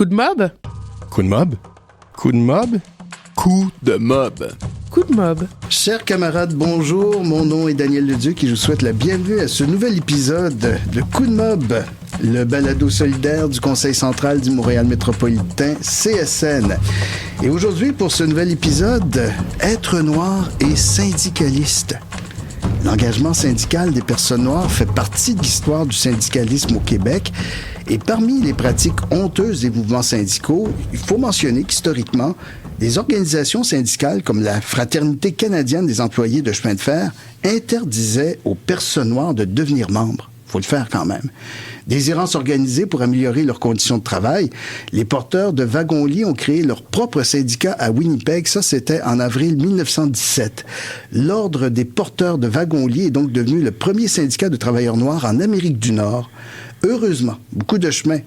Coup de mob? Coup de mob? Coup de mob? Coup de mob. Coup de mob. Chers camarades, bonjour. Mon nom est Daniel Leduc et je vous souhaite la bienvenue à ce nouvel épisode de Coup de mob, le balado solidaire du Conseil central du Montréal métropolitain, CSN. Et aujourd'hui, pour ce nouvel épisode, être noir et syndicaliste. L'engagement syndical des personnes noires fait partie de l'histoire du syndicalisme au Québec. Et parmi les pratiques honteuses des mouvements syndicaux, il faut mentionner qu'historiquement, des organisations syndicales comme la Fraternité canadienne des employés de chemin de fer interdisaient aux personnes noires de devenir membres. Il faut le faire quand même. Désirant s'organiser pour améliorer leurs conditions de travail, les porteurs de wagons-lits ont créé leur propre syndicat à Winnipeg. Ça, c'était en avril 1917. L'Ordre des porteurs de wagons-lits est donc devenu le premier syndicat de travailleurs noirs en Amérique du Nord. Heureusement, beaucoup de chemins,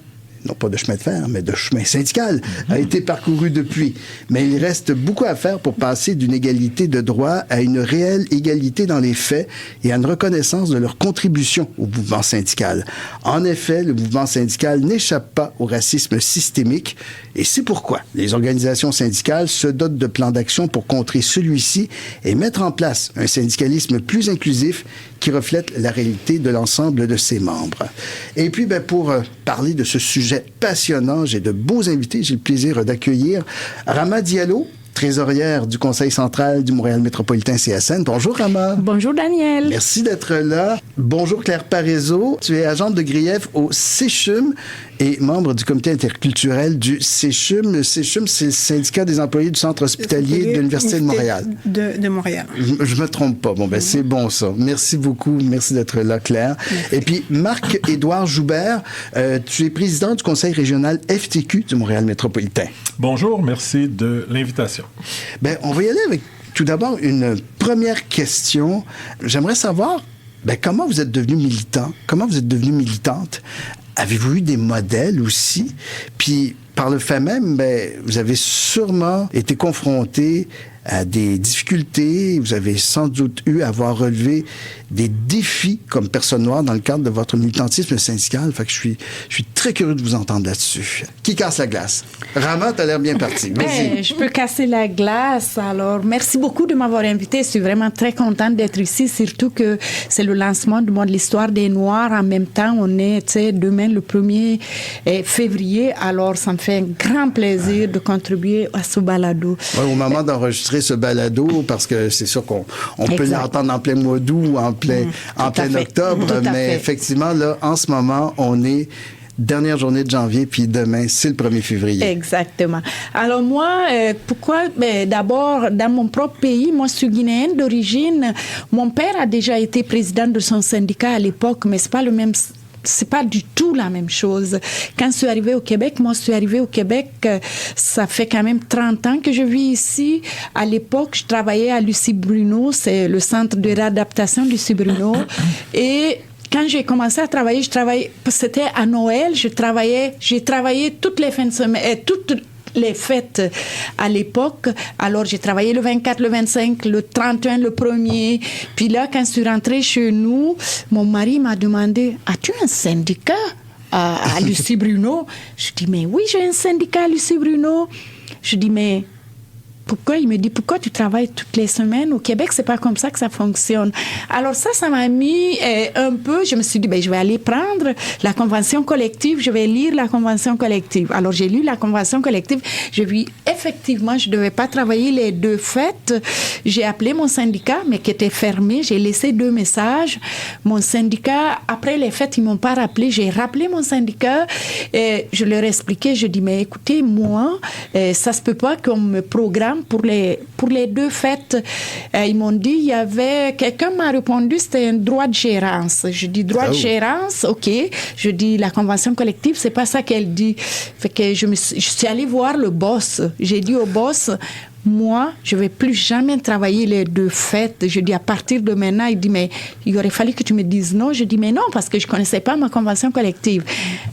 non pas de chemin de fer, mais de chemin syndical, a été parcouru depuis. Mais il reste beaucoup à faire pour passer d'une égalité de droit à une réelle égalité dans les faits et à une reconnaissance de leur contribution au mouvement syndical. En effet, le mouvement syndical n'échappe pas au racisme systémique et c'est pourquoi les organisations syndicales se dotent de plans d'action pour contrer celui-ci et mettre en place un syndicalisme plus inclusif qui reflète la réalité de l'ensemble de ses membres. Et puis, pour parler de ce sujet passionnant, j'ai de beaux invités. J'ai le plaisir d'accueillir Rama Diallo, trésorière du Conseil central du Montréal métropolitain CSN. Bonjour, Rama. Bonjour, Daniel. Merci d'être là. Bonjour, Claire Parizeau. Tu es agente de grief au CECHUM et membre du comité interculturel du CECHUM. Le CECHUM, c'est le syndicat des employés du centre hospitalier de l'Université de Montréal. De Montréal. Je me trompe pas. Bon, c'est bon, ça. Merci beaucoup. Merci d'être là, Claire. Merci. Et puis, Marc-Édouard Joubert, tu es président du conseil régional FTQ du Montréal métropolitain. Bonjour, merci de l'invitation. On va y aller avec tout d'abord une première question. J'aimerais savoir comment vous êtes devenu militant, comment vous êtes devenue militante. Avez-vous eu des modèles aussi? Puis, par le fait même, vous avez sûrement été confronté à des difficultés. Vous avez sans doute eu à avoir relevé des défis comme personne noire dans le cadre de votre militantisme syndical. Fait que je suis très curieux de vous entendre là-dessus. Qui casse la glace? Rama, t'as l'air bien parti. Vas-y. Je peux casser la glace. Alors, merci beaucoup de m'avoir invité. Je suis vraiment très contente d'être ici, surtout que c'est le lancement du mois de l'histoire des Noirs. En même temps, on est, demain, le 1er février. Alors, ça me fait un grand plaisir de contribuer à ce balado. Ouais, au moment d'enregistrer ce balado, parce que c'est sûr qu'on peut l'entendre en plein mois d'août, en plein octobre, mais effectivement, là, en ce moment, on est dernière journée de janvier, puis demain, c'est le 1er février. Exactement. Alors moi, pourquoi? D'abord, dans mon propre pays, moi, je suis guinéenne d'origine. Mon père a déjà été président de son syndicat à l'époque, mais c'est pas du tout la même chose. Quand je suis arrivée au Québec, ça fait quand même 30 ans que je vis ici. À l'époque, je travaillais à Lucie Bruno, c'est le centre de réadaptation Lucie Bruno. Et quand j'ai commencé à travailler, c'était à Noël, j'ai travaillé toutes les fins de semaine, toutes les fêtes à l'époque. Alors, j'ai travaillé le 24, le 25, le 31, le 1er. Puis là, quand je suis rentrée chez nous, mon mari m'a demandé, as-tu un syndicat à Lucie Bruno? Je dis, mais oui, j'ai un syndicat à Lucie Bruno. Je dis, mais pourquoi? Il me dit, pourquoi tu travailles toutes les semaines? Au Québec, c'est pas comme ça que ça fonctionne. Alors ça m'a mis un peu, je me suis dit, je vais aller prendre la convention collective, je vais lire la convention collective. Alors, j'ai lu la convention collective, j'ai vu, effectivement, je devais pas travailler les deux fêtes. J'ai appelé mon syndicat, mais qui était fermé, j'ai laissé 2 messages. Mon syndicat, après les fêtes, ils m'ont pas rappelé, j'ai rappelé mon syndicat, et je leur ai expliqué, je dis, mais écoutez, moi, ça se peut pas qu'on me programme pour les 2 fêtes. Ils m'ont dit, quelqu'un m'a répondu, c'était un droit de gérance. Je dis, droit de gérance, OK. Je dis, la convention collective, c'est pas ça qu'elle dit. Fait que je suis allée voir le boss. J'ai dit au boss, moi, je ne vais plus jamais travailler les 2 fêtes. Je dis, à partir de maintenant, il dit, mais il aurait fallu que tu me dises non. Je dis, mais non, parce que je ne connaissais pas ma convention collective.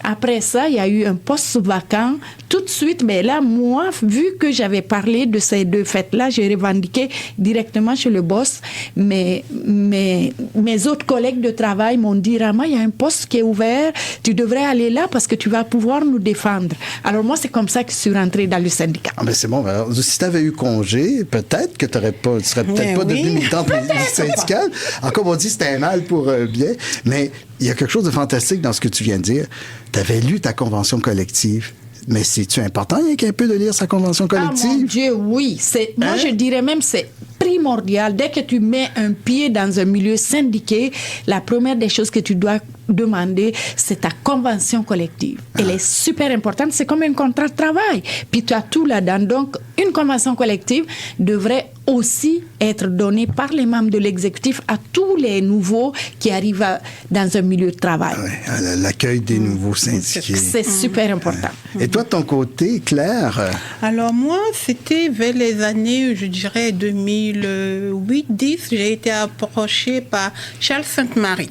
Après ça, il y a eu un poste vacant. Tout de suite, mais là, moi, vu que j'avais parlé de ces 2 fêtes-là, j'ai revendiqué directement chez le boss. Mais mes autres collègues de travail m'ont dit, Rama, il y a un poste qui est ouvert, tu devrais aller là parce que tu vas pouvoir nous défendre. Alors moi, c'est comme ça que je suis rentrée dans le syndicat. Ah ben c'est bon. Alors, si tu avais eu congé, peut-être que tu serais peut-être pas devenue militante syndicale. Alors, comme on dit, c'était un mal pour bien. Mais il y a quelque chose de fantastique dans ce que tu viens de dire. Tu avais lu ta convention collective. Mais c'est-tu important, il y a qu'un peu de lire sa convention collective? Ah mon Dieu, oui. Moi, je dirais même c'est primordial. Dès que tu mets un pied dans un milieu syndiqué, la première des choses que tu dois demander, c'est ta convention collective. Elle est super importante. C'est comme un contrat de travail. Puis tu as tout là-dedans. Donc, une convention collective devrait aussi être donnée par les membres de l'exécutif à tous les nouveaux qui arrivent dans un milieu de travail. Ouais, l'accueil des nouveaux syndiqués. C'est super important. Et toi, de ton côté, Claire? Alors moi, c'était vers les années, je dirais 2008-10, j'ai été approchée par Charles Sainte-Marie.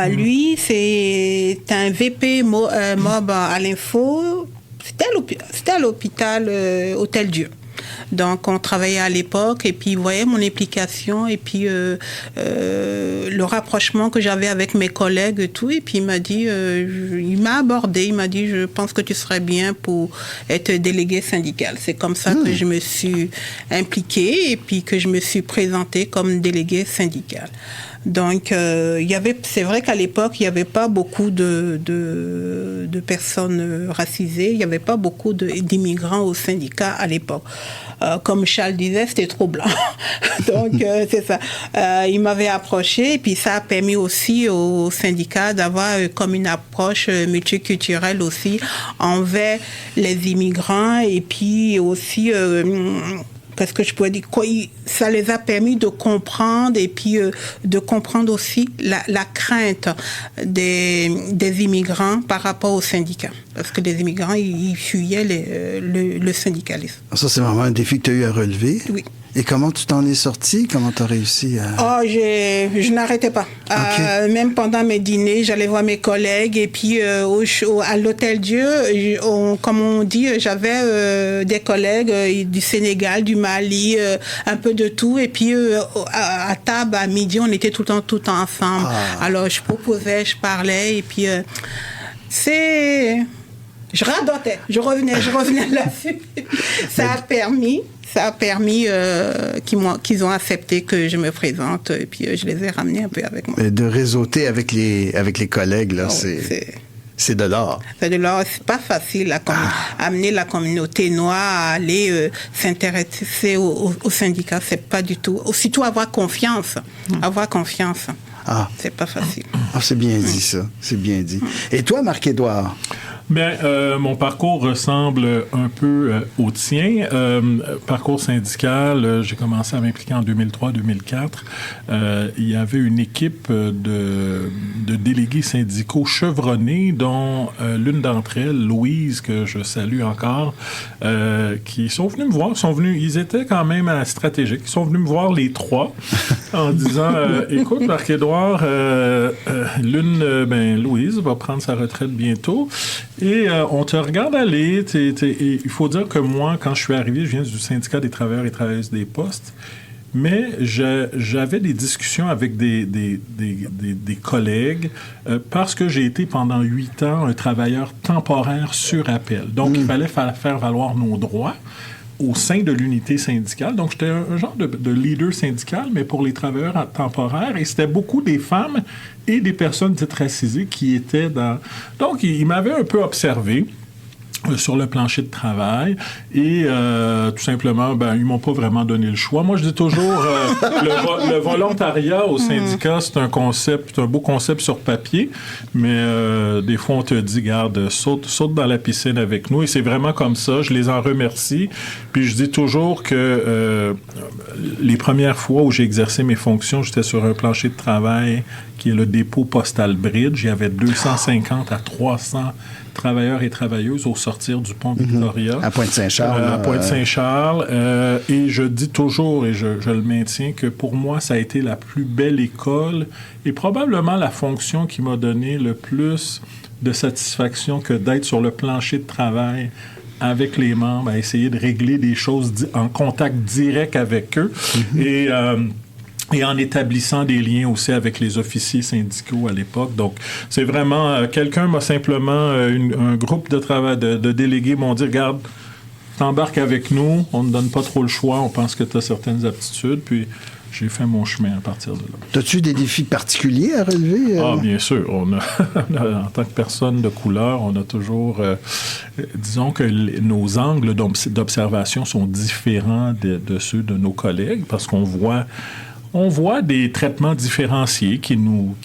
Lui, c'est un VP MOB à l'info. C'était à l'hôpital Hôtel Dieu. Donc, on travaillait à l'époque et puis il voyait mon implication et puis le rapprochement que j'avais avec mes collègues et tout. Et puis, il m'a dit, il m'a abordé, il m'a dit, je pense que tu serais bien pour être délégué syndical. C'est comme ça que je me suis impliquée et puis que je me suis présentée comme délégué syndical. Donc, c'est vrai qu'à l'époque, il n'y avait pas beaucoup de personnes racisées, il n'y avait pas beaucoup d'immigrants au syndicat à l'époque. Comme Charles disait, c'était trop blanc. Donc, c'est ça. Il m'avait approché et puis ça a permis aussi au syndicat d'avoir comme une approche multiculturelle aussi envers les immigrants et puis aussi... parce que je pourrais dire ça les a permis de comprendre et puis de comprendre aussi la crainte des immigrants par rapport aux syndicats. Parce que les immigrants, ils fuyaient le syndicalisme. Ça, c'est vraiment un défi que tu as eu à relever? Oui. Et comment tu t'en es sorti? Comment tu as réussi à... Je n'arrêtais pas. Okay. Même pendant mes dîners, j'allais voir mes collègues et puis à l'Hôtel Dieu, comme on dit, j'avais des collègues du Sénégal, du Mali, un peu de tout. Et puis à table, à midi, on était tout le temps ensemble. Alors je proposais, je parlais et puis je radotais, je revenais là-dessus. Ça a permis qu'ils ont accepté que je me présente et puis je les ai ramenés un peu avec moi. De réseauter avec les collègues, là, c'est de l'art. C'est de l'art. C'est pas facile à amener la communauté noire à aller s'intéresser au syndicat. C'est pas du tout. Aussitôt avoir confiance. Avoir confiance. C'est pas facile. C'est bien dit, ça. C'est bien dit. Et toi, Marc-Édouard? Bien, mon parcours ressemble un peu au tien. Parcours syndical, j'ai commencé à m'impliquer en 2003-2004. Il y avait une équipe de délégués syndicaux chevronnés, dont l'une d'entre elles, Louise, que je salue encore, qui sont venus me voir. Ils étaient quand même stratégiques. Ils sont venus me voir les 3 en disant écoute, Marc-Édouard, Louise va prendre sa retraite bientôt. Et on te regarde aller. Il faut dire que moi, quand je suis arrivé, je viens du syndicat des travailleurs et travailleuses des postes, mais j'avais des discussions avec des collègues parce que j'ai été pendant 8 ans un travailleur temporaire sur appel. Donc, il fallait faire valoir nos droits au sein de l'unité syndicale. Donc, j'étais un genre de leader syndical, mais pour les travailleurs temporaires. Et c'était beaucoup des femmes et des personnes dites racisées qui étaient dans... Donc, ils m'avaient un peu observé sur le plancher de travail et tout simplement, ils m'ont pas vraiment donné le choix. Moi, je dis toujours, le volontariat au syndicat, c'est un beau concept sur papier, mais des fois, on te dit, garde, saute dans la piscine avec nous et c'est vraiment comme ça. Je les en remercie. Puis je dis toujours que les premières fois où j'ai exercé mes fonctions, j'étais sur un plancher de travail qui est le dépôt postal Bridge. Il y avait 250 à 300 travailleurs et travailleuses au sortir du pont Victoria. À Pointe-Saint-Charles. À Pointe-Saint-Charles. Et je dis toujours, et je le maintiens, que pour moi, ça a été la plus belle école et probablement la fonction qui m'a donné le plus de satisfaction que d'être sur le plancher de travail avec les membres, à essayer de régler des choses en contact direct avec eux. Et en établissant des liens aussi avec les officiers syndicaux à l'époque. Donc, c'est vraiment... quelqu'un m'a simplement... un groupe de travail de délégués m'ont dit, regarde, t'embarques avec nous, on ne donne pas trop le choix, on pense que tu as certaines aptitudes, puis j'ai fait mon chemin à partir de là. As-tu des défis particuliers à relever? Ah, bien sûr. En tant que personne de couleur, on a toujours... disons que nos angles d'observation sont différents de ceux de nos collègues, parce qu'on voit des traitements différenciés qui nous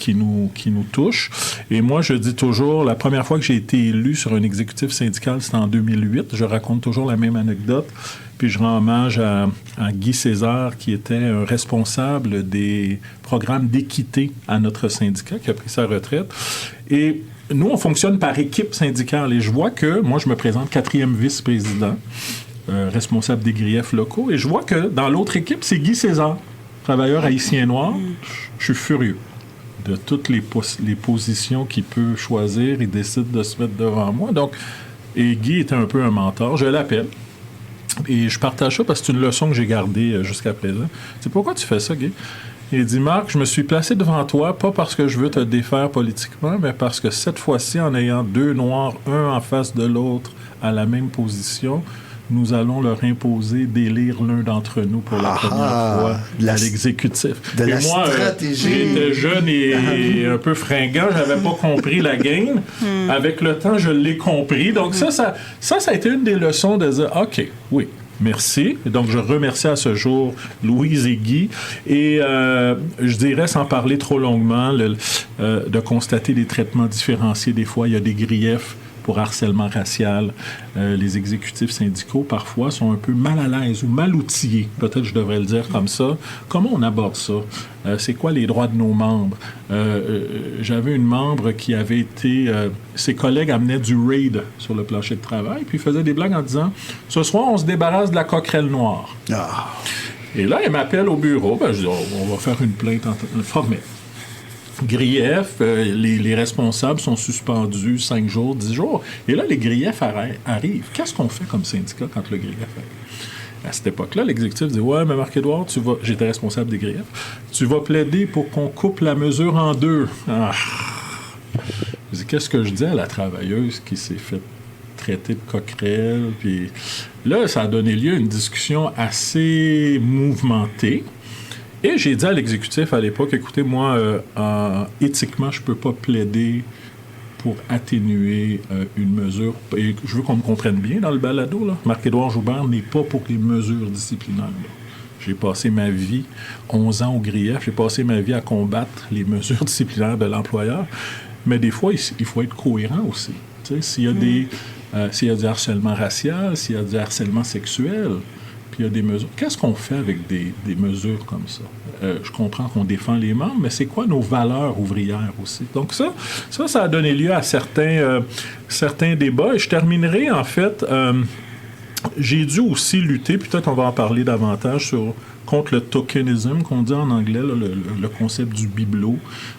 touchent. Et moi, je dis toujours, la première fois que j'ai été élu sur un exécutif syndical, c'était en 2008. Je raconte toujours la même anecdote. Puis je rends hommage à Guy César, qui était un responsable des programmes d'équité à notre syndicat, qui a pris sa retraite. Et nous, on fonctionne par équipe syndicale. Et je vois que, moi, je me présente 4e vice-président, responsable des griefs locaux. Et je vois que dans l'autre équipe, c'est Guy César, travailleur haïtien noir. Je suis furieux de toutes les positions qu'il peut choisir. Il décide de se mettre devant moi. Donc, et Guy était un peu un mentor. Je l'appelle. Et je partage ça parce que c'est une leçon que j'ai gardée jusqu'à présent. C'est pourquoi tu fais ça, Guy? Il dit, Marc, je me suis placé devant toi, pas parce que je veux te défaire politiquement, mais parce que cette fois-ci, en ayant 2 Noirs, un en face de l'autre, à la même position, nous allons leur imposer d'élire l'un d'entre nous pour la première fois à l'exécutif. De la stratégie. J'étais jeune et un peu fringant, j'avais pas compris la game. Avec le temps, je l'ai compris. Donc ça a été une des leçons de dire, OK, oui, merci. Et donc, je remercie à ce jour Louise et Guy. Et je dirais, sans parler trop longuement, de constater des traitements différenciés. Des fois, il y a des griefs pour harcèlement racial. Les exécutifs syndicaux, parfois, sont un peu mal à l'aise ou mal outillés. Peut-être je devrais le dire comme ça. Comment on aborde ça? C'est quoi les droits de nos membres? J'avais une membre qui avait été... ses collègues amenaient du raid sur le plancher de travail, puis faisaient des blagues en disant « Ce soir, on se débarrasse de la coquerelle noire. Et là, elle m'appelle au bureau. Ben, je dis « On va faire une plainte formelle. » Griefs, les responsables sont suspendus 5 jours, 10 jours. Et là, les griefs arrivent. Qu'est-ce qu'on fait comme syndicat quand le grief arrive? À cette époque-là, l'exécutif dit « Ouais, mais Marc-Édouard, j'étais responsable des griefs. Tu vas plaider pour qu'on coupe la mesure en 2. » Je dis « Qu'est-ce que je dis à la travailleuse qui s'est fait traiter de coquerelle? » Puis là, ça a donné lieu à une discussion assez mouvementée. Et j'ai dit à l'exécutif à l'époque, écoutez, moi, éthiquement, je ne peux pas plaider pour atténuer une mesure. Et je veux qu'on me comprenne bien dans le balado, là. Marc-Édouard Joubert n'est pas pour les mesures disciplinaires. Là. J'ai passé ma vie, 11 ans au grief, j'ai passé ma vie à combattre les mesures disciplinaires de l'employeur. Mais des fois, il faut être cohérent aussi. Tu sais, s'il y a du harcèlement racial, s'il y a du harcèlement sexuel, puis il y a des mesures. Qu'est-ce qu'on fait avec des mesures comme ça? Je comprends qu'on défend les membres, mais c'est quoi nos valeurs ouvrières aussi? Donc ça a donné lieu à certains débats. Et je terminerai, en fait, j'ai dû aussi lutter, peut-être on va en parler davantage, contre le tokenism, qu'on dit en anglais, là, le concept du bibelot.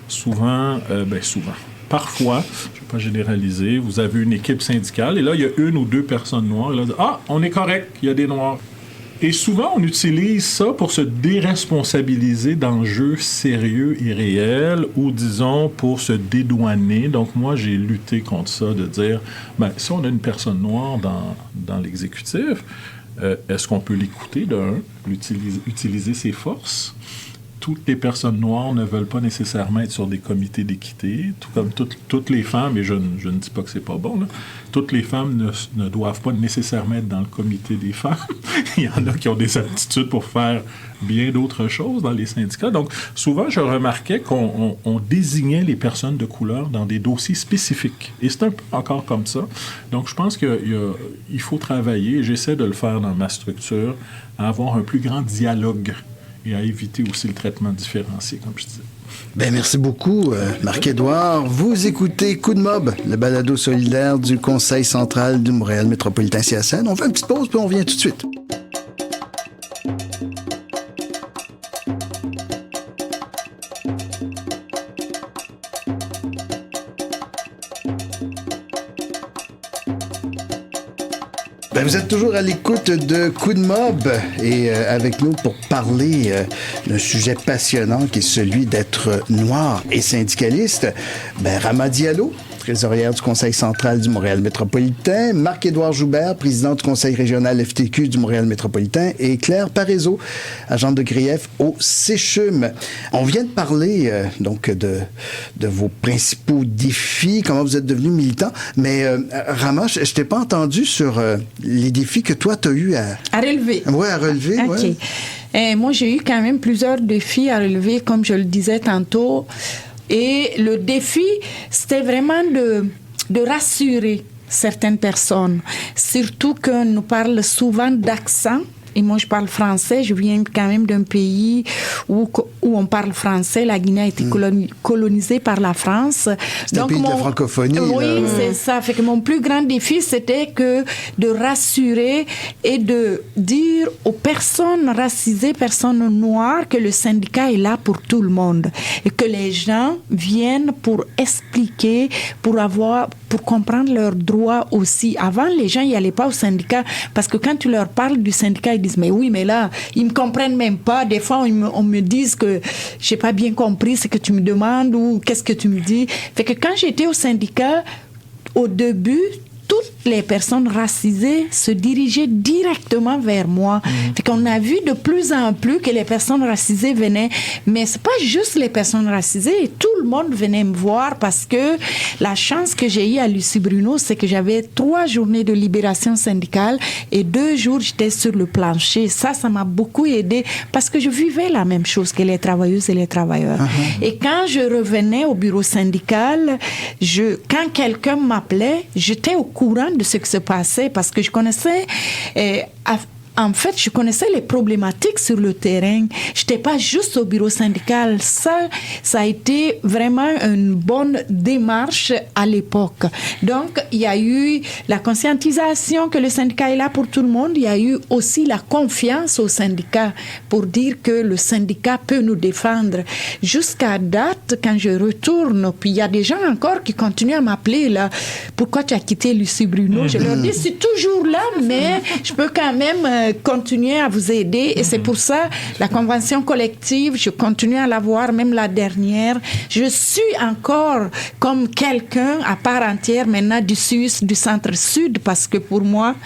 Souvent. Parfois, je ne vais pas généraliser, vous avez une équipe syndicale, et là, il y a 1 ou 2 personnes noires. Et là, on est correct, il y a des noirs. Et souvent, on utilise ça pour se déresponsabiliser d'enjeux sérieux et réels ou, disons, pour se dédouaner. Donc, moi, j'ai lutté contre ça, de dire, si on a une personne noire dans l'exécutif, est-ce qu'on peut l'écouter utiliser ses forces? Toutes les personnes noires ne veulent pas nécessairement être sur des comités d'équité, tout comme toutes les femmes, et je ne dis pas que c'est pas bon, là, toutes les femmes ne doivent pas nécessairement être dans le comité des femmes. Il y en a qui ont des aptitudes pour faire bien d'autres choses dans les syndicats. Donc, souvent, je remarquais qu'on désignait les personnes de couleur dans des dossiers spécifiques. Et c'est un peu encore comme ça. Donc, je pense qu'il faut travailler, et j'essaie de le faire dans ma structure, à avoir un plus grand dialogue et à éviter aussi le traitement différencié, comme je disais. Ben, merci beaucoup, Marc-Édouard. Vous écoutez Coup de Mob, le balado solidaire du Conseil central du Montréal métropolitain CSN. On fait une petite pause, puis on revient tout de suite. Ben, vous êtes toujours à l'écoute de Coup de Mob et avec nous pour parler d'un sujet passionnant qui est celui d'être noir et syndicaliste. Ben, Rama Diallo, trésorière du Conseil central du Montréal métropolitain, Marc-Édouard Joubert, président du Conseil régional FTQ du Montréal métropolitain et Claire Parizeau, agente de grief au CHUM. On vient de parler donc de vos principaux défis, comment vous êtes devenu militant, mais Rama, je t'ai pas entendu sur les défis que toi, tu as eu à relever. Oui, à relever. OK. Ouais. Moi, j'ai eu quand même plusieurs défis à relever, comme je le disais tantôt. Et le défi, c'était vraiment de rassurer certaines personnes. Surtout que nous parlons souvent d'accent. Et moi, je parle français. Je viens quand même d'un pays où on parle français. La Guinée a été colonisée par la France. C'est un pays de la francophonie. Oui, c'est ça. Fait que mon plus grand défi, c'était que de rassurer et de dire aux personnes racisées, personnes noires, que le syndicat est là pour tout le monde. Et que les gens viennent pour expliquer, pour comprendre leurs droits aussi. Avant, les gens n'y allaient pas au syndicat parce que quand tu leur parles du syndicat, ils disent, mais oui, mais là, ils me comprennent même pas. Des fois, on me dit que j'ai pas bien compris ce que tu me demandes ou qu'est-ce que tu me dis. Fait que quand j'étais au syndicat, au début, toutes les personnes racisées se dirigeaient directement vers moi. Fait qu'on a vu de plus en plus que les personnes racisées venaient. Mais c'est pas juste les personnes racisées. Tout le monde venait me voir parce que la chance que j'ai eue à Lucie Bruno, c'est que j'avais 3 journées de libération syndicale et 2 jours, j'étais sur le plancher. Ça m'a beaucoup aidé parce que je vivais la même chose que les travailleuses et les travailleurs. Et quand je revenais au bureau syndical, quand quelqu'un m'appelait, j'étais au courant de ce qui se passait parce que je connaissais en fait, je connaissais les problématiques sur le terrain. Je n'étais pas juste au bureau syndical. Ça a été vraiment une bonne démarche à l'époque. Donc, il y a eu la conscientisation que le syndicat est là pour tout le monde. Il y a eu aussi la confiance au syndicat pour dire que le syndicat peut nous défendre. Jusqu'à date, quand je retourne, puis il y a des gens encore qui continuent à m'appeler, là, pourquoi tu as quitté Lucie Bruno? Je leur dis, c'est toujours là, mais je peux quand même continuer à vous aider et c'est pour ça la convention collective, je continue à la voir, même la dernière. Je suis encore comme quelqu'un à part entière maintenant du centre-sud parce que pour moi,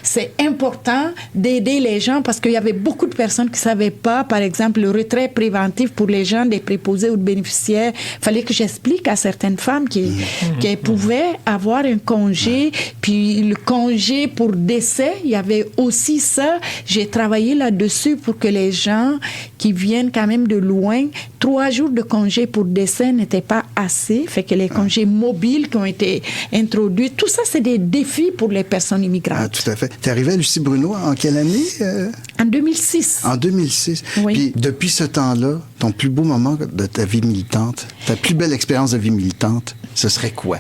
c'est important d'aider les gens parce qu'il y avait beaucoup de personnes qui ne savaient pas, par exemple, le retrait préventif pour les gens des préposés ou de bénéficiaires. Il fallait que j'explique à certaines femmes qu'elles pouvaient avoir un congé, puis le congé pour décès, il y avait aussi ça. J'ai travaillé là-dessus pour que les gens qui viennent quand même de loin, 3 jours de congé pour décès n'étaient pas assez. Fait que les congés mobiles qui ont été introduits, tout ça, c'est des défis pour les personnes immigrantes. Ah, tout à fait. T'es arrivé à Lucie Bruno en quelle année? En 2006. En 2006. Oui. Puis depuis ce temps-là, ton plus beau moment de ta vie militante, ta plus belle expérience de vie militante, ce serait quoi?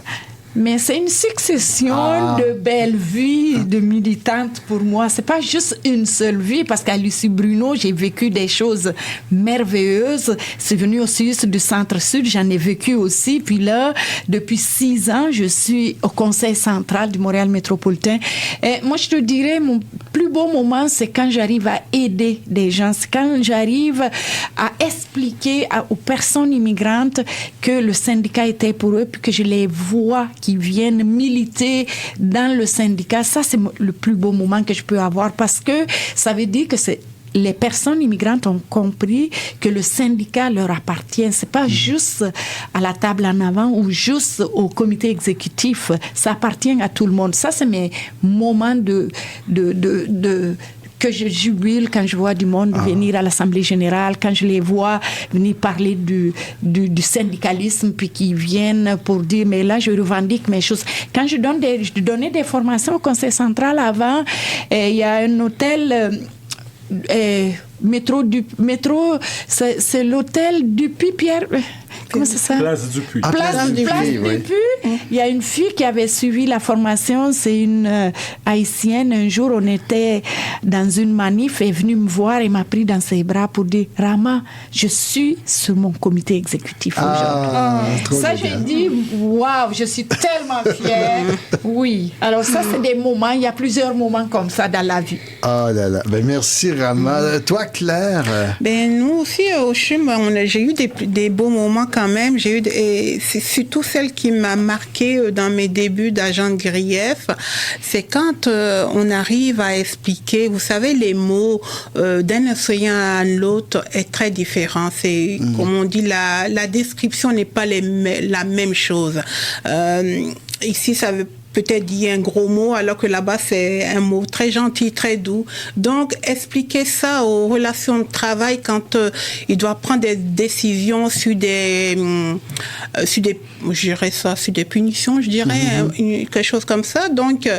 Mais c'est une succession de belles vies de militantes pour moi. C'est pas juste une seule vie, parce qu'à Lucie Bruno, j'ai vécu des choses merveilleuses. C'est venu aussi du Centre-Sud, j'en ai vécu aussi. Puis là, depuis 6 ans, je suis au Conseil central du Montréal métropolitain. Et moi, je te dirais, mon plus beau moment, c'est quand j'arrive à aider des gens. C'est quand j'arrive à expliquer aux personnes immigrantes que le syndicat était pour eux, puis que je les vois qui viennent militer dans le syndicat. Ça, c'est le plus beau moment que je peux avoir parce que ça veut dire que les personnes immigrantes ont compris que le syndicat leur appartient. C'est pas juste à la table en avant ou juste au comité exécutif. Ça appartient à tout le monde. Ça, c'est mes moments que je jubile quand je vois du monde venir à l'Assemblée générale, quand je les vois venir parler du syndicalisme, puis qui viennent pour dire, mais là, je revendique mes choses. Quand je donnais des formations au Conseil central avant, il y a un hôtel métro, c'est l'hôtel Dupuis-Pierre. Comment c'est ça? Place Dupuis. Place Dupuis. Il y a une fille qui avait suivi la formation, c'est une haïtienne. Un jour, on était dans une manif, elle est venue me voir et m'a pris dans ses bras pour dire « Rama, je suis sur mon comité exécutif aujourd'hui. » Ça, j'ai dit « Waouh, je suis tellement fière. » Oui. Alors ça, c'est des moments, il y a plusieurs moments comme ça dans la vie. Ah là là. Ben, merci, Rama. Toi, Claire? Ben, nous aussi, au CHUM, j'ai eu des beaux moments quand même. Et c'est surtout celle qui m'a marqué dans mes débuts d'agent de grief. C'est quand on arrive à expliquer, vous savez, les mots d'un enseignant à l'autre est très différent. C'est, comme on dit, la description n'est pas la même chose. Ici, ça veut peut-être dire un gros mot, alors que là-bas, c'est un mot très gentil, très doux. Donc, expliquer ça aux relations de travail quand il doit prendre des décisions sur des punitions, je dirais, quelque chose comme ça. Donc,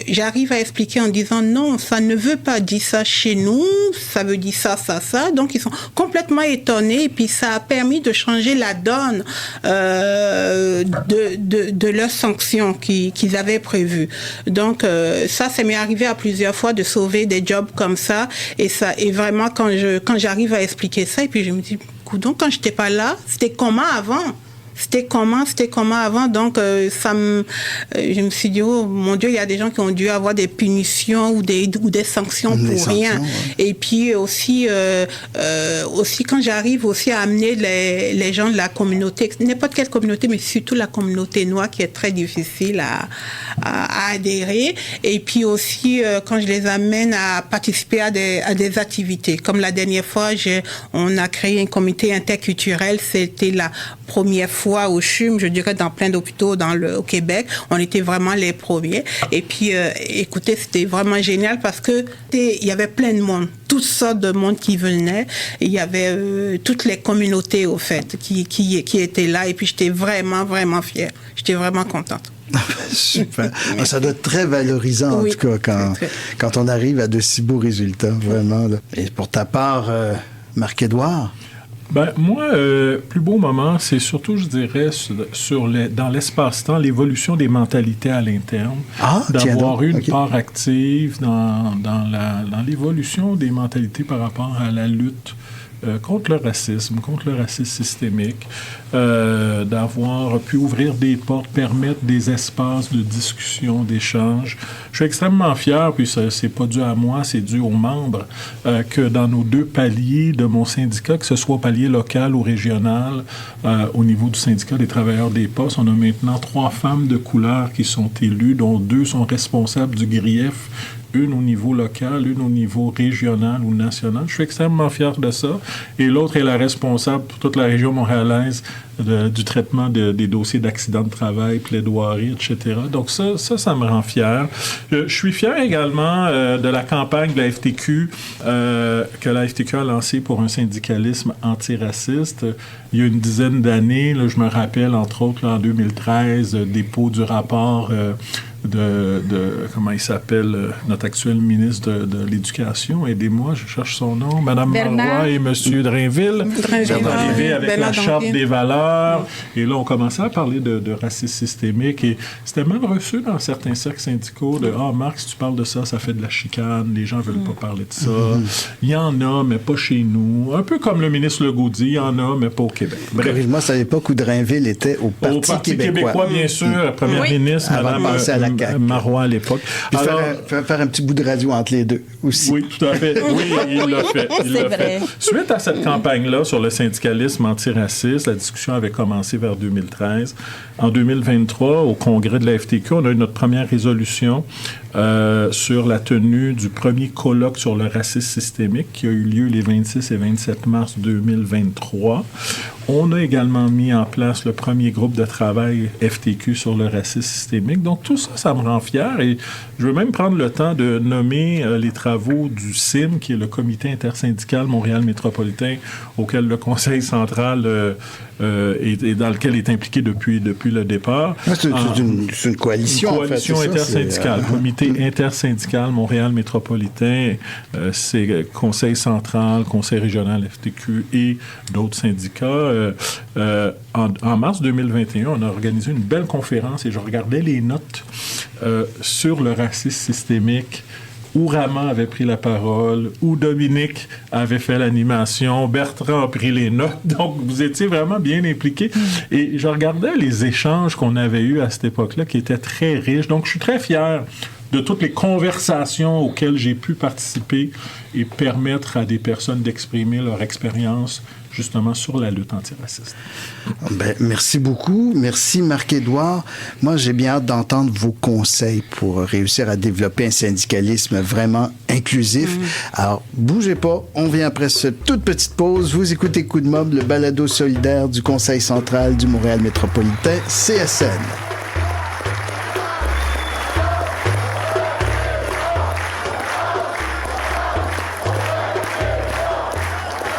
j'arrive à expliquer en disant non, ça ne veut pas dire ça chez nous, ça veut dire ça, ça, ça. Donc, ils sont complètement étonnés et puis ça a permis de changer la donne de leurs sanctions qu'ils avaient prévues. Donc, ça m'est arrivé à plusieurs fois de sauver des jobs comme ça. Et vraiment, quand j'arrive à expliquer ça, et puis je me dis, donc quand j'étais pas là, c'était comment avant? C'était comment avant. Donc, je me suis dit, oh mon Dieu, il y a des gens qui ont dû avoir des punitions ou des sanctions pour rien. Ouais. Et puis aussi quand j'arrive aussi à amener les gens de la communauté, n'importe quelle communauté, mais surtout la communauté noire qui est très difficile à adhérer. Et puis aussi, quand je les amène à participer à des activités. Comme la dernière fois, on a créé un comité interculturel. C'était la première fois au CHUM, je dirais dans plein d'hôpitaux au Québec. On était vraiment les premiers. Et puis, écoutez, c'était vraiment génial parce que il y avait plein de monde, toutes sortes de monde qui venaient. Il y avait toutes les communautés, au fait, qui étaient là. Et puis, j'étais vraiment, vraiment fière. J'étais vraiment contente. Super. Ça doit être très valorisant, en tout cas, quand on arrive à de si beaux résultats, vraiment. Là. Et pour ta part, Marc-Édouard? Ben, moi, plus beau moment, c'est surtout, je dirais, dans l'espace-temps, l'évolution des mentalités à l'interne. D'avoir eu une part active dans l'évolution des mentalités par rapport à la lutte contre le racisme systémique, d'avoir pu ouvrir des portes, permettre des espaces de discussion, d'échange. Je suis extrêmement fier, puis c'est pas dû à moi, c'est dû aux membres, que dans nos 2 paliers de mon syndicat, que ce soit au palier local ou régional, au niveau du syndicat des travailleurs des postes, on a maintenant 3 femmes de couleur qui sont élues, dont 2 sont responsables du grief, une au niveau local, une au niveau régional ou national. Je suis extrêmement fier de ça. Et l'autre est la responsable pour toute la région montréalaise du traitement des dossiers d'accidents de travail, plaidoirie, etc. Donc ça me rend fier. Je suis fier également de la campagne de la FTQ que la FTQ a lancée pour un syndicalisme antiraciste. Il y a une dizaine d'années, là, je me rappelle, entre autres, là, en 2013, dépôt du rapport comment il s'appelle, notre actuel ministre de l'Éducation. Aidez-moi, je cherche son nom. Madame Marois et M. Drainville. Avec la Charte des valeurs. Et là, on commençait à parler de racisme systémique. Et c'était même reçu dans certains cercles syndicaux de « Ah, Marc, si tu parles de ça, ça fait de la chicane. Les gens ne veulent pas parler de ça. Il y en a, mais pas chez nous. » Un peu comme le ministre Legault dit, il y en a, mais pas au Québec. Corrige-moi, c'est à l'époque où Drainville était au Parti québécois. Bien sûr. Première ministre, Madame Marois à l'époque. Faire un petit bout de radio entre les deux aussi. Oui, tout à fait. Oui, il l'a fait. C'est vrai. Suite à cette campagne-là sur le syndicalisme antiraciste, la discussion avait commencé vers 2013. En 2023, au congrès de la FTQ, on a eu notre première résolution sur la tenue du premier colloque sur le racisme systémique qui a eu lieu les 26 et 27 mars 2023. On a également mis en place le premier groupe de travail FTQ sur le racisme systémique. Donc, tout ça, ça me rend fier. Et je veux même prendre le temps de nommer les travaux du CIM, qui est le Comité intersyndical Montréal métropolitain, auquel le Conseil central et dans lequel est impliqué depuis le départ. C'est une coalition, une coalition en fait, intersyndicale. Comité intersyndical Montréal métropolitain, c'est Conseil central, Conseil régional FTQ et d'autres syndicats. En mars 2021, on a organisé une belle conférence et je regardais les notes sur le racisme systémique, où Rama avait pris la parole, où Dominique avait fait l'animation, Bertrand a pris les notes. Donc, vous étiez vraiment bien impliqués. Et je regardais les échanges qu'on avait eus à cette époque-là, qui étaient très riches. Donc, je suis très fier de toutes les conversations auxquelles j'ai pu participer et permettre à des personnes d'exprimer leur expérience justement sur la lutte antiraciste. Ben, merci beaucoup. Merci Marc-Édouard. Moi, j'ai bien hâte d'entendre vos conseils pour réussir à développer un syndicalisme vraiment inclusif. Alors, bougez pas. On vient après cette toute petite pause. Vous écoutez Coup de Mob, le balado solidaire du Conseil central du Montréal métropolitain, CSN.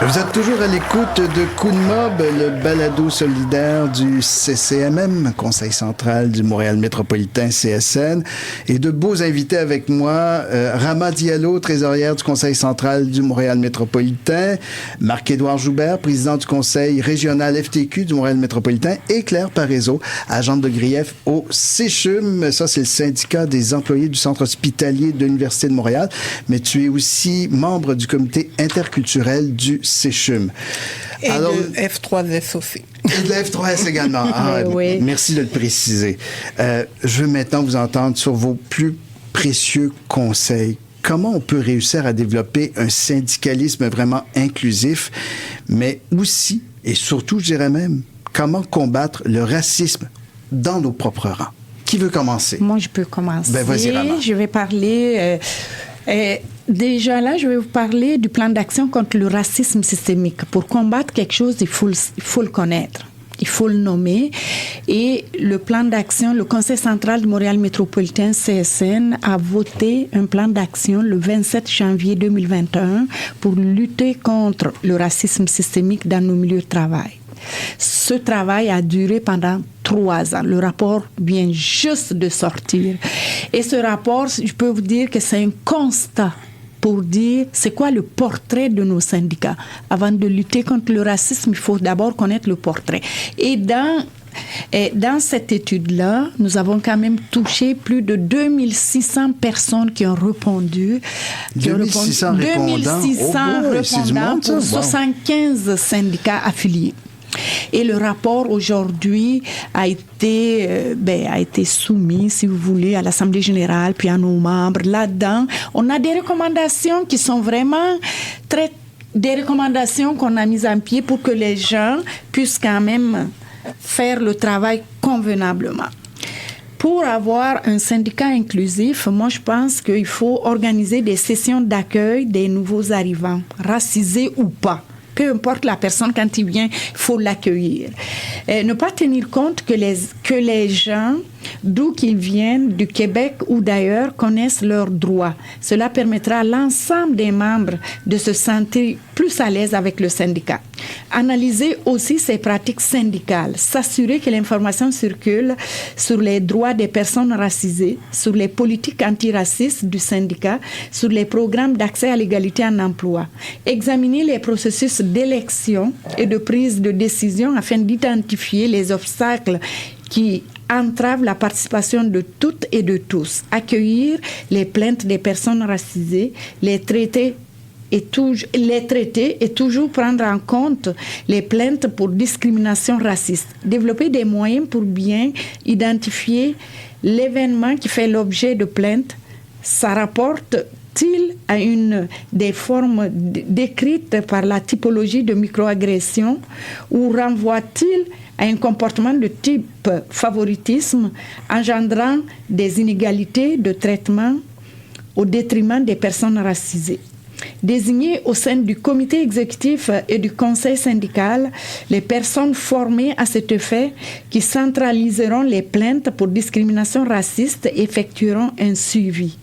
Vous êtes toujours à l'écoute de Coup de Mob, le balado solidaire du CCMM, Conseil central du Montréal métropolitain, CSN, et de beaux invités avec moi, Rama Diallo, trésorière du Conseil central du Montréal métropolitain, Marc-Édouard Joubert, président du Conseil régional FTQ du Montréal métropolitain, et Claire Parizeau, agente de grief au CHUM. Ça, c'est le syndicat des employés du Centre hospitalier de l'Université de Montréal, mais tu es aussi membre du comité interculturel du CHUM. Et alors, de F3S aussi. Et de la F3S également. Ah, oui. Merci de le préciser. Je veux maintenant vous entendre sur vos plus précieux conseils. Comment on peut réussir à développer un syndicalisme vraiment inclusif, mais aussi, et surtout, je dirais même, comment combattre le racisme dans nos propres rangs? Qui veut commencer? Moi, je peux commencer. Ben, vas-y, Rama. Je vais parler... déjà là, je vais vous parler du plan d'action contre le racisme systémique. Pour combattre quelque chose, il faut le connaître. Il faut le nommer. Et le plan d'action, le Conseil central de Montréal métropolitain, CSN, a voté un plan d'action le 27 janvier 2021 pour lutter contre le racisme systémique dans nos milieux de travail. Ce travail a duré pendant 3 ans. Le rapport vient juste de sortir. Et ce rapport, je peux vous dire que c'est un constat pour dire c'est quoi le portrait de nos syndicats. Avant de lutter contre le racisme, il faut d'abord connaître le portrait. Et dans cette étude-là, nous avons quand même touché plus de 2600 personnes qui ont répondu. 2600 répondants. 2600 répondants pour 75 syndicats affiliés. Et le rapport aujourd'hui a été soumis, si vous voulez, à l'Assemblée générale, puis à nos membres. Là-dedans, on a des recommandations qui sont vraiment des recommandations qu'on a mises en pied pour que les gens puissent quand même faire le travail convenablement. Pour avoir un syndicat inclusif, moi, je pense qu'il faut organiser des sessions d'accueil des nouveaux arrivants, racisés ou pas. Peu importe la personne, quand il vient, il faut l'accueillir. Ne pas tenir compte que les gens, d'où qu'ils viennent, du Québec ou d'ailleurs, connaissent leurs droits. Cela permettra à l'ensemble des membres de se sentir plus à l'aise avec le syndicat. Analyser aussi ses pratiques syndicales, s'assurer que l'information circule sur les droits des personnes racisées, sur les politiques antiracistes du syndicat, sur les programmes d'accès à l'égalité en emploi. Examiner les processus d'élection et de prise de décision afin d'identifier les obstacles qui entravent la participation de toutes et de tous. Accueillir les plaintes des personnes racisées, les traiter et toujours prendre en compte les plaintes pour discrimination raciste. Développer des moyens pour bien identifier l'événement qui fait l'objet de plaintes. Ça rapporte-t-il à une des formes décrites par la typologie de microagression ou renvoie-t-il à un comportement de type favoritisme engendrant des inégalités de traitement au détriment des personnes racisées? Désigner au sein du comité exécutif et du conseil syndical les personnes formées à cet effet qui centraliseront les plaintes pour discrimination raciste et effectueront un suivi.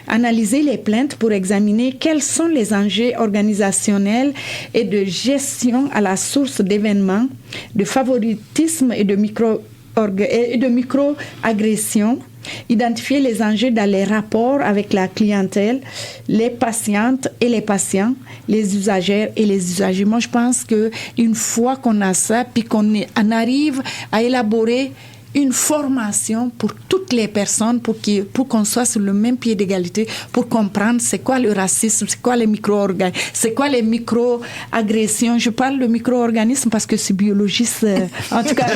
Analyser les plaintes pour examiner quels sont les enjeux organisationnels et de gestion à la source d'événements, de favoritisme et de micro-agressions. Identifier les enjeux dans les rapports avec la clientèle, les patientes et les patients, les usagères et les usagers. Moi, je pense qu'une fois qu'on a ça, puis qu'on arrive à élaborer une formation pour toutes les personnes pour qu'on soit sur le même pied d'égalité, pour comprendre c'est quoi le racisme, c'est quoi les micro-organismes, c'est quoi les micro-agressions. Je parle de micro-organismes parce que c'est biologiste. En tout cas,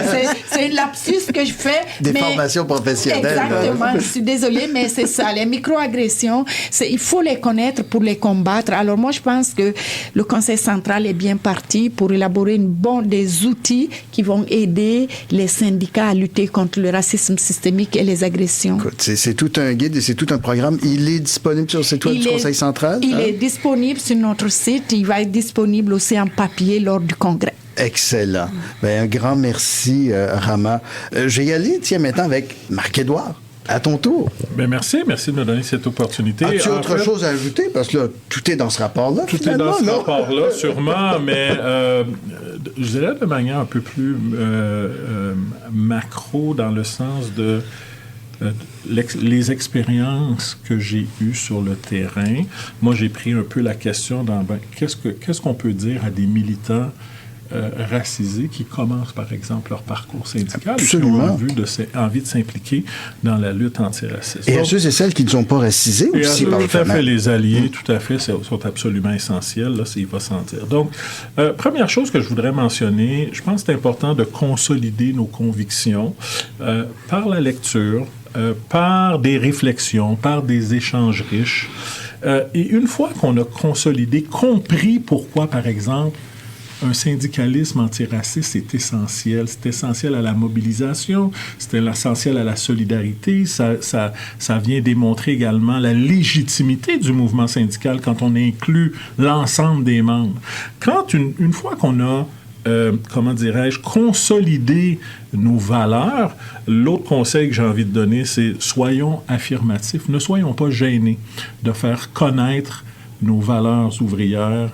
c'est une lapsus que je fais. Des formations professionnelles. Exactement. Je suis désolée, mais c'est ça. Les micro-agressions, il faut les connaître pour les combattre. Alors moi, je pense que le Conseil central est bien parti pour élaborer des outils qui vont aider les syndicats à lutter contre le racisme systémique et les agressions. Écoute, c'est tout un guide et c'est tout un programme. Il est disponible sur le site web du Conseil central? Il est disponible sur notre site. Il va être disponible aussi en papier lors du congrès. Excellent. Un grand merci, Rama. Je vais y aller, maintenant, avec Marc-Édouard. À ton tour. Merci de me donner cette opportunité. As-tu autre chose à ajouter? Parce que là, tout est dans ce rapport-là. Tout est dans ce rapport-là, sûrement, mais je dirais de manière un peu plus macro, dans le sens de les expériences que j'ai eues sur le terrain. Moi, j'ai pris un peu la question dans qu'est-ce qu'on peut dire à des militants racisés qui commencent, par exemple, leur parcours syndical et qui ont envie de s'impliquer dans la lutte antiraciste. Et à ceux et celles qui ne sont pas racisés aussi par le fait. Tout à fait, les alliés, tout à fait, sont absolument essentiels. Là, il va s'en dire. Donc, première chose que je voudrais mentionner, je pense que c'est important de consolider nos convictions par la lecture, par des réflexions, par des échanges riches. Et une fois qu'on a consolidé, compris pourquoi, par exemple, un syndicalisme antiraciste, c'est essentiel. C'est essentiel à la mobilisation, c'est essentiel à la solidarité. Ça vient démontrer également la légitimité du mouvement syndical quand on inclut l'ensemble des membres. Quand une fois qu'on a consolidé nos valeurs, l'autre conseil que j'ai envie de donner, c'est soyons affirmatifs. Ne soyons pas gênés de faire connaître nos valeurs ouvrières,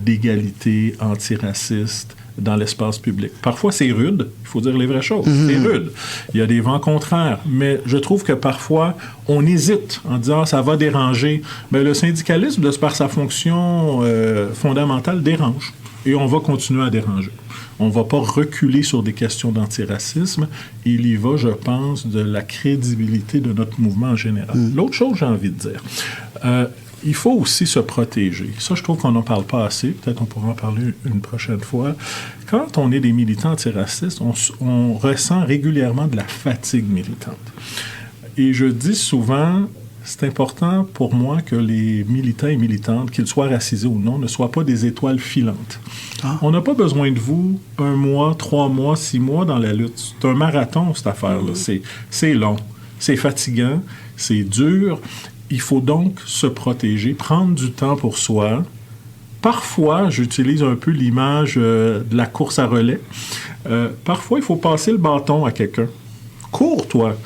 d'égalité antiraciste dans l'espace public. Parfois, c'est rude, il faut dire les vraies choses. C'est rude. Il y a des vents contraires, mais je trouve que parfois, on hésite en disant « ça va déranger ». Mais le syndicalisme, de par sa fonction fondamentale, dérange. Et on va continuer à déranger. On ne va pas reculer sur des questions d'antiracisme. Il y va, je pense, de la crédibilité de notre mouvement en général. L'autre chose, j'ai envie de dire, il faut aussi se protéger. Ça, je trouve qu'on n'en parle pas assez. Peut-être on pourra en parler une prochaine fois. Quand on est des militants antiracistes, on ressent régulièrement de la fatigue militante. Et je dis souvent, c'est important pour moi que les militants et militantes, qu'ils soient racisés ou non, ne soient pas des étoiles filantes. On n'a pas besoin de vous 1 mois, 3 mois, 6 mois dans la lutte. C'est un marathon, cette affaire-là. C'est long, c'est fatigant, c'est dur. Il faut donc se protéger, prendre du temps pour soi. Parfois, j'utilise un peu l'image de la course à relais. Parfois, il faut passer le bâton à quelqu'un. Cours, toi.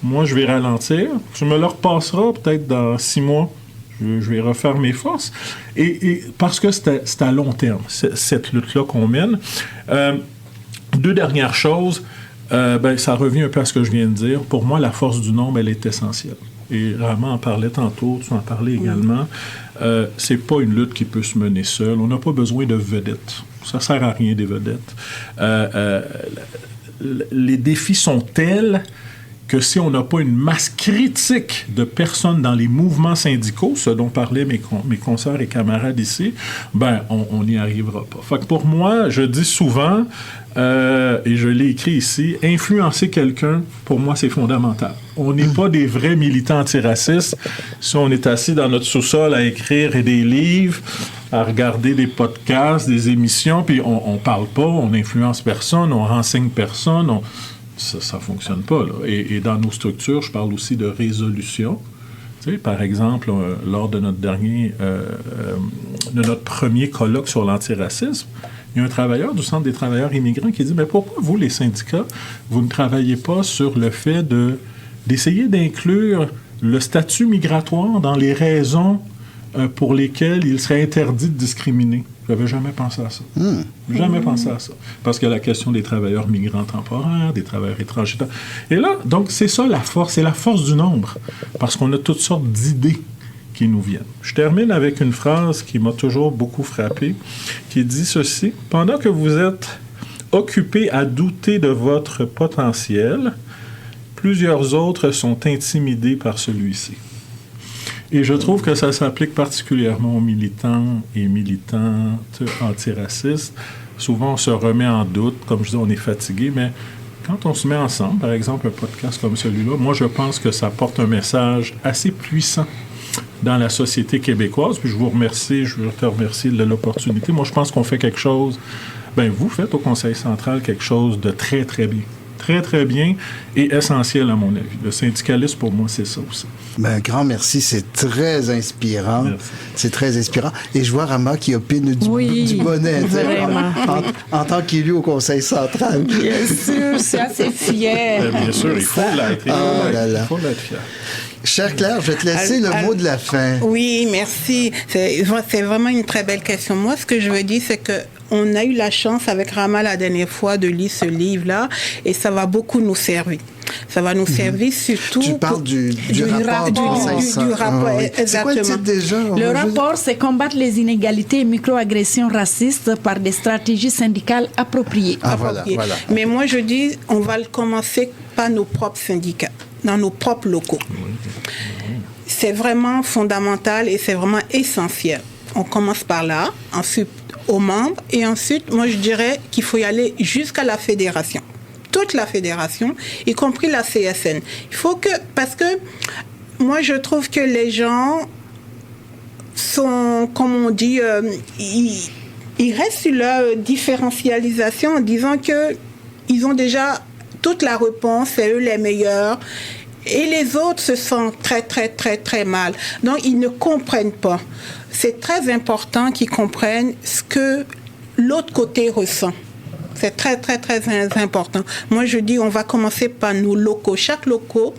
Moi, je vais ralentir. Tu me le repasseras peut-être dans 6 mois. Je vais refaire mes forces. Et parce que c'est à long terme, cette lutte-là qu'on mène. 2 dernières choses. Ça revient un peu à ce que je viens de dire. Pour moi, la force du nombre, elle est essentielle. Et Rama en parlait tantôt, tu en parlais également. C'est pas une lutte qui peut se mener seule. On n'a pas besoin de vedettes. Ça sert à rien, des vedettes. Les défis sont tels que si on n'a pas une masse critique de personnes dans les mouvements syndicaux, ce dont parlaient mes consoeurs et camarades ici, on n'y arrivera pas. Fait que pour moi, je dis souvent, et je l'ai écrit ici, influencer quelqu'un, pour moi, c'est fondamental. On n'est pas des vrais militants antiracistes si on est assis dans notre sous-sol à écrire des livres, à regarder des podcasts, des émissions, puis on parle pas, on n'influence personne, on renseigne personne, ça fonctionne pas, là. Et dans nos structures, je parle aussi de résolution. Tu sais, par exemple, lors de notre premier colloque sur l'antiracisme, il y a un travailleur du Centre des travailleurs immigrants qui dit « Mais pourquoi vous, les syndicats, vous ne travaillez pas sur le fait d'essayer d'inclure le statut migratoire dans les raisons pour lesquelles il serait interdit de discriminer? » Je n'avais jamais pensé à ça. Jamais pensé à ça. Parce que la question des travailleurs migrants temporaires, des travailleurs étrangers. Et là, donc, c'est ça la force. C'est la force du nombre. Parce qu'on a toutes sortes d'idées qui nous viennent. Je termine avec une phrase qui m'a toujours beaucoup frappé, qui dit ceci. « Pendant que vous êtes occupés à douter de votre potentiel, plusieurs autres sont intimidés par celui-ci. » Et je trouve que ça s'applique particulièrement aux militants et militantes antiracistes. Souvent, on se remet en doute. Comme je dis, on est fatigué, mais quand on se met ensemble, par exemple, un podcast comme celui-là, moi, je pense que ça porte un message assez puissant dans la société québécoise. Puis je veux te remercier de l'opportunité. Moi, je pense qu'on fait quelque chose... vous faites au Conseil central quelque chose de très, très bien. Très, très bien et essentiel à mon avis. Le syndicalisme, pour moi, c'est ça aussi. Un grand merci, c'est très inspirant. Merci. C'est très inspirant. Et je vois Rama qui opine du bonnet. Vraiment. En tant qu'élu au Conseil central. Bien sûr, c'est assez fier. Bien sûr, il faut l'être. Il faut l'être fier. Chère Claire, je vais te laisser le mot de la fin. Oui, merci. C'est vraiment une très belle question. Moi, ce que je veux dire, c'est que on a eu la chance avec Rama la dernière fois de lire ce livre-là et ça va beaucoup nous servir. Ça va nous servir surtout... Tu parles du rapport du Conseil. Du rapport, exactement. C'est quoi le titre déjà? Le rapport, c'est combattre les inégalités et microagressions racistes par des stratégies syndicales appropriées. Voilà. Mais moi, je dis, on va le commencer par nos propres syndicats, dans nos propres locaux. C'est vraiment fondamental et c'est vraiment essentiel. On commence par là, ensuite aux membres, et ensuite, moi, je dirais qu'il faut y aller jusqu'à la fédération. Toute la fédération, y compris la CSN. Il faut que... Parce que moi, je trouve que les gens sont, comme on dit, ils restent sur leur différencialisation en disant qu'ils ont déjà toute la réponse, c'est eux les meilleurs. Et les autres se sentent très, très, très, très mal. Donc, ils ne comprennent pas. C'est très important qu'ils comprennent ce que l'autre côté ressent. C'est très, très, très important. Moi, je dis, on va commencer par nos locaux. Chaque local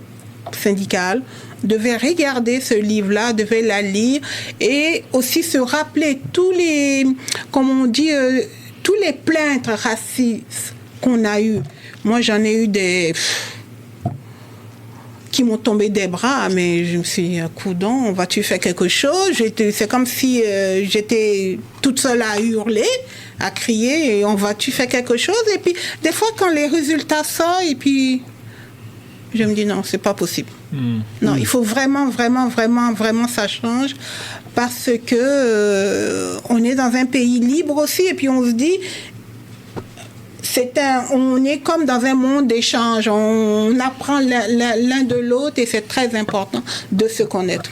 syndical devait regarder ce livre-là, devait la lire et aussi se rappeler tous les, comme on dit, tous les plaintes racistes qu'on a eues. Moi, j'en ai eu des... qui m'ont tombé des bras, mais je me suis dit, coudon, vas-tu faire quelque chose? C'est comme si j'étais toute seule à hurler, à crier, et vas-tu faire quelque chose? Et puis, des fois, quand les résultats sortent, et puis, je me dis, non, c'est pas possible. Non, il faut vraiment, vraiment, vraiment, vraiment, ça change, parce que on est dans un pays libre aussi, et puis on se dit, on est comme dans un monde d'échange. On apprend l'un de l'autre et c'est très important de se connaître.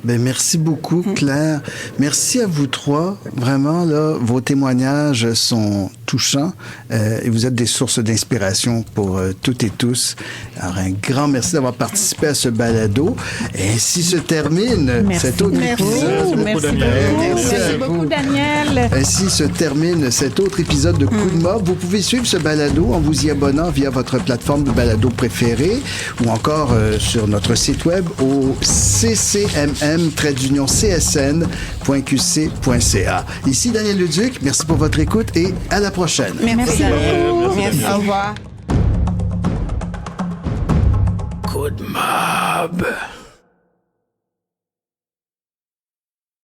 Merci beaucoup, Claire. Merci à vous trois. Vraiment, là, vos témoignages sont touchants et vous êtes des sources d'inspiration pour toutes et tous. Alors, un grand merci d'avoir participé à ce balado. Et ainsi se termine cet autre épisode. Merci beaucoup, Daniel. Ainsi se termine cet autre épisode de Coup de Mob. Vous pouvez suivre ce balado en vous y abonnant via votre plateforme de balado préférée ou encore sur notre site web au ccmm-csn.qc.ca. Ici Daniel Leduc. Merci pour votre écoute et à la prochaine. Merci beaucoup. Merci. Au revoir. Coup de Mob.